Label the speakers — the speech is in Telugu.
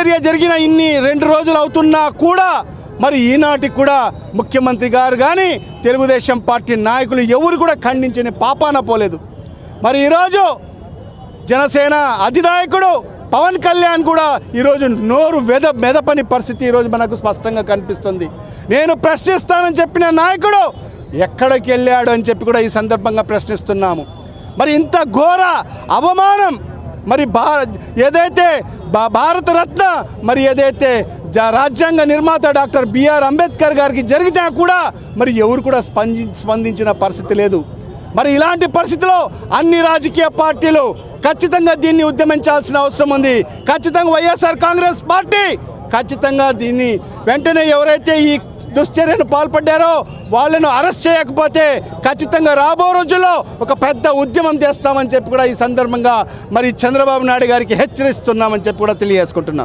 Speaker 1: దుశ్చర్య జరిగిన ఇన్ని 2 రోజులు అవుతున్నా కూడా మరి ఈనాటికి కూడా ముఖ్యమంత్రి గారు కానీ తెలుగుదేశం పార్టీ నాయకులు ఎవరు కూడా ఖండించని పాపాన పోలేదు. మరి ఈరోజు జనసేన అధినాయకుడు పవన్ కళ్యాణ్ కూడా ఈరోజు నోరు మెదపని పరిస్థితి ఈరోజు మనకు స్పష్టంగా కనిపిస్తుంది. నేను ప్రశ్నిస్తానని చెప్పిన నాయకుడు ఎక్కడికి వెళ్ళాడు అని చెప్పి కూడా ఈ సందర్భంగా ప్రశ్నిస్తున్నాము. మరి ఇంత ఘోర అవమానం మరి ఏదైతే భారతరత్న మరి ఏదైతే రాజ్యాంగ నిర్మాత డాక్టర్ బిఆర్ అంబేద్కర్ గారికి జరిగితే కూడా మరి ఎవరు కూడా స్పందించిన పరిస్థితి లేదు. మరి ఇలాంటి పరిస్థితిలో అన్ని రాజకీయ పార్టీలు ఖచ్చితంగా దీన్ని ఉద్యమించాల్సిన అవసరం ఉంది. ఖచ్చితంగా వైఎస్ఆర్ కాంగ్రెస్ పార్టీ ఖచ్చితంగా దీన్ని వెంటనే ఎవరైతే ఈ దుశ్చర్యను పాల్పడ్డారో వాళ్ళను అరెస్ట్ చేయకపోతే ఖచ్చితంగా రాబో రోజుల్లో ఒక పెద్ద ఉద్యమం చేస్తామని చెప్పి కూడా ఈ సందర్భంగా మరి చంద్రబాబు నాయుడు గారికి హెచ్చరిస్తున్నామని చెప్పి కూడా తెలియజేసుకుంటున్నాను.